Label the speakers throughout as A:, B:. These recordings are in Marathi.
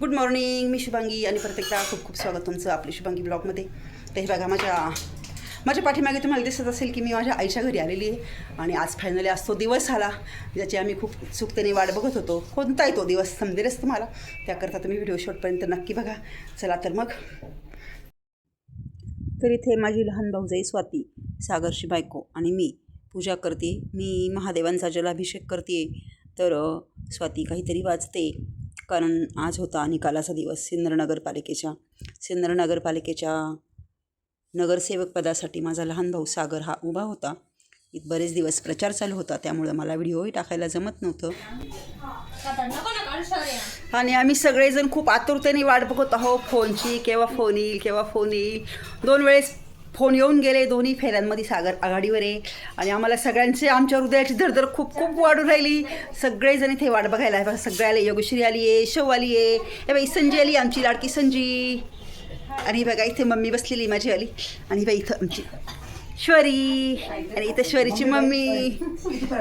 A: गुड मॉर्निंग, मी शुभांगी आणि परत एकदा खूप खूप स्वागत तुमचं आपली शुभांगी ब्लॉगमध्ये. तर हे बघा माझ्या पाठीमागे तुम्हाला दिसत असेल की मी माझ्या आईच्या घरी आलेली आहे आणि आज फायनली आज तो दिवस आला ज्याची आम्ही खूप उत्सुकतेने वाट बघत होतो. कोणता आहे तो दिवस समजेलच तुम्हाला, त्याकरता तुम्ही व्हिडिओ शेवटपर्यंत नक्की बघा. चला तर मग. तर इथे माझी लहान भाऊजाई स्वाती, सागरची बायको आणि मी पूजा करते. मी महादेवांचा जलाभिषेक करते. तर स्वाती काहीतरी वाचते कारण आज होता निकालाचा दिवस. सिन्नर नगरपालिकेच्या नगरसेवक पदासाठी माझा लहान भाऊ सागर हा उभा होता. बरेच दिवस प्रचार चालू होता, त्यामुळे मला व्हिडिओही टाकायला जमत नव्हतं आणि आम्ही सगळेजण खूप आतुरतेने वाट बघत आहोत फोनची. केव्हा फोन येईल. 2 वेळेस फोन येऊन गेले. दोन्ही फेऱ्यांमध्ये सागर आघाडीवर आहे आणि आम्हाला आमच्या हृदयाची धडधड खूप खूप वाढून राहिली. सगळेजण इथे वाट बघायला आहे. सगळ्याला योगश्री आली आहे, शव आली आहे, हे बाई संजी आली, आमची लाडकी संजी. आणि बघा इथे मम्मी बसलेली माझीवाली, आणि बाई इथं आमची श्वरी, आणि इथं श्वरीची मम्मी,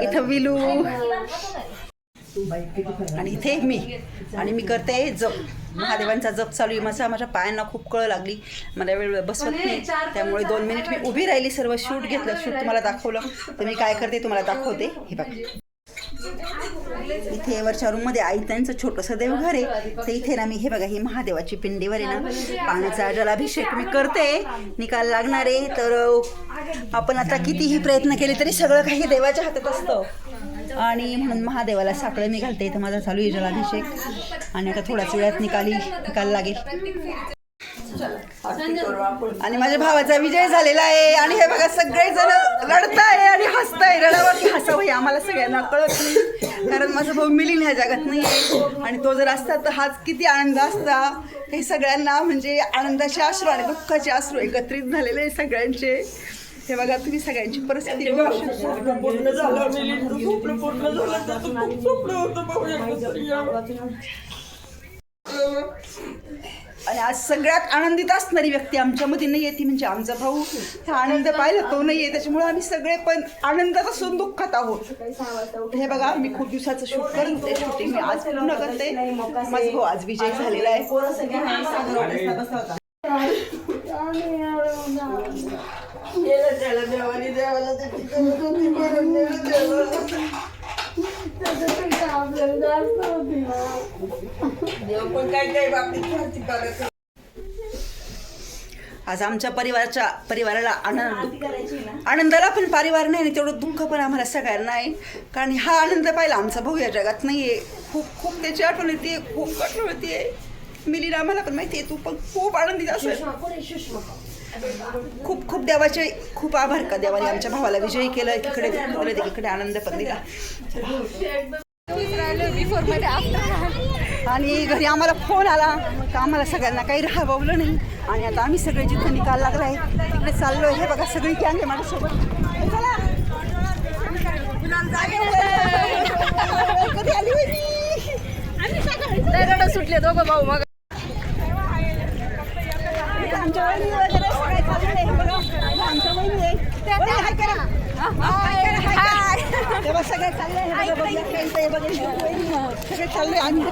A: इथं विलू, आणि इथे मी करते जप. महादेवांचा जप चालू आहे. माझ्या पायांना खूप कळ लागली, मला वेळ बसवत नाही, त्यामुळे 2 मिनिट मी उभी राहिली. सर्व शूट तुम्हाला दाखवलं. तर मी काय करते तुम्हाला दाखवते. हे बघा इथे वरच्या रूममध्ये आई त्यांचं छोटंसं देवघर आहे. तर इथे ना मी हे बघा ही महादेवाची पिंडीवर आहे ना पाण्याचा जलाभिषेक मी करते. निकाल लागणार आहे. तर आपण आता कितीही प्रयत्न केले तरी सगळं काही देवाच्या हातात असतं आणि म्हणून महादेवाला साकडं मी घालते. इथं माझा चालू आहे जलाभिषेक आणि आता थोड्याच वेळात निकाल लागेल आणि माझ्या भावाचा विजय झालेला आहे. आणि हे बघा सगळेजण रडताय आणि हसताय. रडावं की हसावं हे आम्हाला सगळ्यांना कळत नाही, कारण माझा भाऊ मिलिंद ह्या जगात नाही आहे आणि तो जर असता तर हाच किती आनंद असता. हे सगळ्यांना म्हणजे आनंदाचे अश्रू आणि दुःखाचे अश्रू एकत्रित झालेले सगळ्यांचे. हे बघा तुम्ही सगळ्यांची परिस्थिती आणि आज सगळ्यात आनंदित असणारी व्यक्ती आमच्यामध्ये नाही आहे, ती म्हणजे आमचा भाऊ. हा आनंद पाहिला तो नाही आहे, त्याच्यामुळे आम्ही सगळे पण आनंदात असून दुःखात आहोत. हे बघा मी खूप दिवसाचं शूट करत होते, शूटिंग मी आज पूर्ण करते. माझा भाऊ आज विजय झालेला आहे. आज आमच्या परिवाराला आनंदाला पण परिवार नाही आणि तेवढं दुःख पण आम्हाला सगळ्यांना आहे, कारण हा आनंद पाहिला आमचा भाऊ या जगात नाही आहे. खूप त्याची आठवण येते, खूप कठोर होते. मिलीना आम्हाला पण माहिती आहे तू पण खूप आनंदित असेल. खूप देवाचे खूप आभार का देवाने आमच्या भावाला विजयी केलं. तिकडे आनंद पण दिला. आणि घरी आम्हाला फोन आला तर आम्हाला सगळ्यांना काही राहावलं नाही आणि आता आम्ही सगळे जिथं निकाल लागला आहे तिकडे चाललो आहे. हे बघा सगळी गँग आहे माझ्यासोबत. कधी आली होती सुटले दोघं भाऊ. मग आमच्या वहिनी वगैरे सगळे चालले. आमच्या वहिनी आहे तेव्हा सगळे चालले. सगळे चालले आम्ही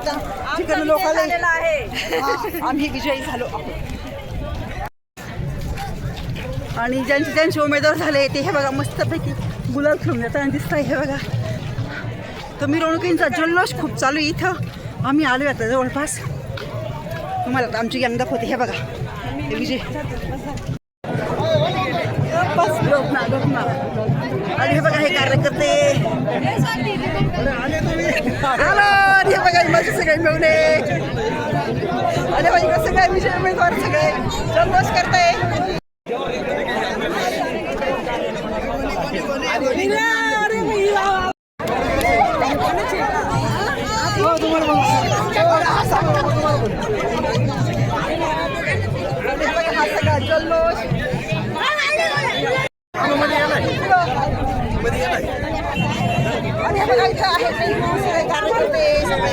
A: ठिकाणी लोकांना आहे. आम्ही विजयी झालो आहोत आणि ज्यांचे उमेदवार झाले ते हे बघा मस्तपैकी गुलाल खेळून येताना दिसत आहे. हे बघा तर मिरवणुकींचा जल्लोष खूप चालू आहे इथं. आम्ही आलो आता जवळपास. तुम्हाला आता आमची गँग दाखवते. हे बघा हे विजय आणि हे बघा हे कार्यकर्ते हे बघा माझे सगळे मिळून आणि माझे सगळे विजय उमेदवार सगळे जल्लोष करताय. हा सगळा जल्लोष आणि बघा इथं आहे सगळे कार्यकर्ते सगळे.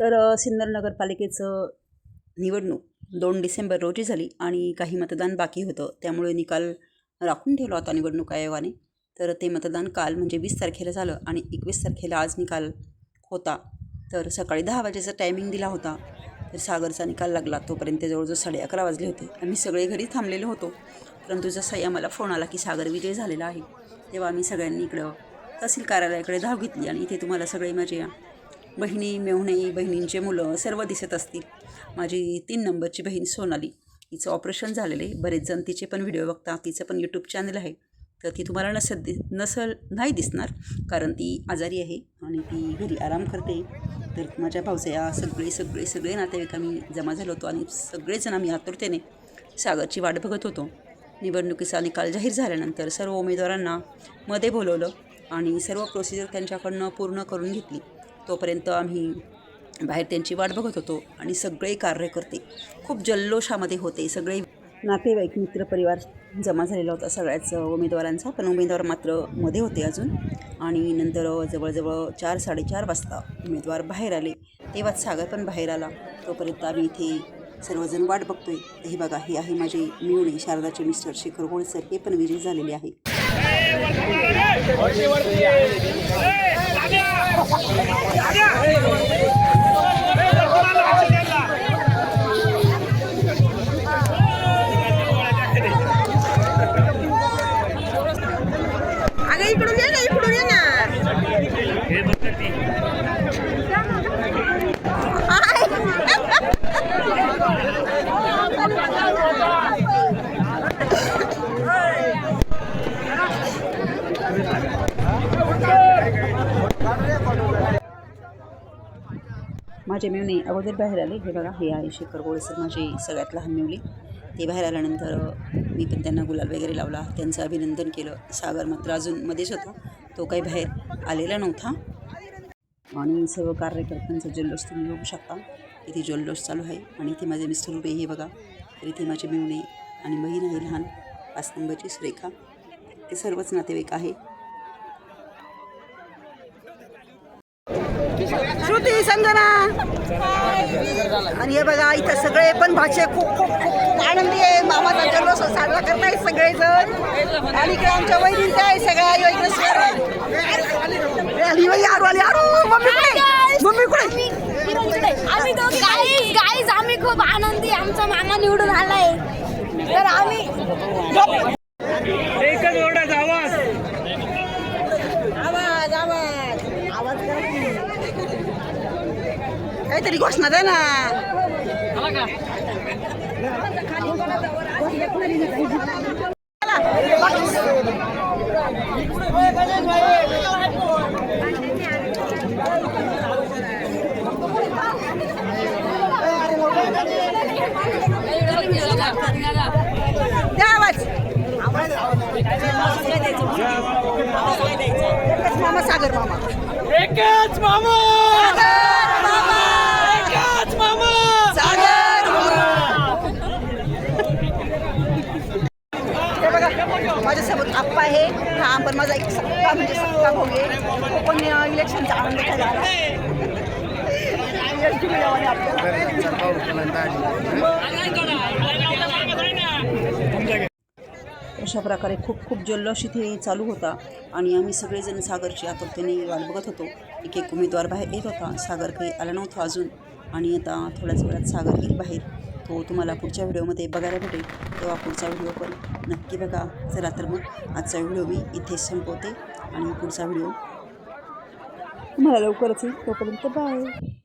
A: तर सिन्नर नगरपालिकेचं निवडणूक 2 डिसेंबर रोजी झाली आणि काही मतदान बाकी होतं, त्यामुळे निकाल राखून ठेवला होता निवडणूक आयोगाने. तर ते मतदान काल म्हणजे 20 तारखेला झालं आणि 21 तारखेला आज निकाल होता. तर सकाळी 10 वाजेचा टायमिंग दिला होता. तर सागरचा निकाल लागला तोपर्यंत जवळजवळ 11:30 वाजले होते. आम्ही सगळे घरी थांबलेलो होतो, परंतु जसाही आम्हाला फोन आला की सागर विजय झालेला आहे, तेव्हा आम्ही सगळ्यांनी इकडं तहसील कार्यालयाकडे धाव घेतली आणि इथे तुम्हाला सगळे माझ्या बहिणी, मेहुणे, बहिणींचे मुलं सर्व दिसत असतील. माझी 3 नंबरची बहीण सोनाली, तिचं ऑपरेशन झालेलं आहे. बरेच जण तिचे पण व्हिडिओ बघता. तिचं पण यूट्यूब चॅनल आहे, तर ती तुम्हाला नाही दिसणार, कारण ती आजारी आहे आणि ती घरी आराम करते. तर माझ्या भाऊच्या सगळे नातेवाईक आम्ही जमा झालो होतो आणि सगळेजण आम्ही आतुरतेने सागरची वाट बघत होतो. निवडणुकीचा निकाल जाहीर झाल्यानंतर सर्व उमेदवारांना मध्ये बोलवलं आणि सर्व प्रोसिजर त्यांच्याकडनं पूर्ण करून घेतली. तोपर्यंत आम्ही बाहेर त्यांची वाट बघत होतो आणि सगळे कार्यकर्ते खूप जल्लोषामध्ये होते. सगळे नातेवाईक, मित्रपरिवार जमा झालेला होता सगळ्याच उमेदवारांचा, पण उमेदवार मात्र मध्ये होते अजून. आणि नंतर जवळजवळ 4-4:30 वाजता उमेदवार बाहेर आले, तेव्हाच सागर पण बाहेर आला. तोपर्यंत आम्ही इथे सर्वजण वाट बघतोय. हे बघा, हे आहे माझे मिळून शारदाचे मिस्टर शेखर गोळसर, हे पण विजयी झालेले आहे.
B: इकडून ये ना.
A: माझे मेवणे अगोदर बाहेर आले. हे बघा, हे आहे शेखर गोळसर, माझे सगळ्यात लहान मेवणे. ते बाहेर आल्यानंतर मी पण त्यांना गुलाल वगैरे लावला, त्यांचं अभिनंदन केलं. सागर मात्र अजून मध्येच होता, तो काही बाहेर आलेला नव्हता. आणि सर्व कार्यकर्त्यांचा जल्लोष तुम्ही बघू शकता. इथे जल्लोष चालू आहे आणि इथे माझे मिस्टर उभे, हे बघा. तर इथे माझे मेवणे आणि बहीण आहे लहान 5 नंबरची सुरेखा, ते सर्वच नातेवाईक आहे.
B: श्रुती, संजना आणि हे बघा, इथं सगळे पण भाचे खूप खूप खूप आनंदी आहे. मामाचा जल्लोष साजरा करताय सगळेजण. आणि इकडे आमच्या वहिनींच्या आहे सगळ्या
C: आम्ही खूप आनंदी. आमचा मामा निवडून आलाय, तर आम्ही
D: एकच ओरडायचा आवाज
B: काहीतरी घोषणा द्या ना. द्या आवाज. मामा सागर मामा,
D: एकच मामा, एकच मामा,
B: सागर मामा. हे बघा, माझ्यासोबत आप्पा आहे. हा पण माझा एक सक्का म्हणजे सक्का भाऊ आहे. तो पण इलेक्शनचा आनंद घ्यायला आला.
A: अशा प्रकारे खूप खूप जल्लोष इथे चालू होता आणि आम्ही सगळेजण सागरची आतुरतेने वाट बघत होतो. एक उमेदवार बाहेर येत होता, सागर काही आला नव्हता अजून. आणि आता थोड्याच वेळात सागर येईल बाहेर. तो तुम्हाला पुढच्या व्हिडिओमध्ये बघायला भेटेल, तेव्हा पुढचा व्हिडिओ पण नक्की बघा. चला तर मग आजचा व्हिडिओ मी इथेच संपवते आणि पुढचा व्हिडिओ तुम्हाला लवकरच येईल. तोपर्यंत बाय.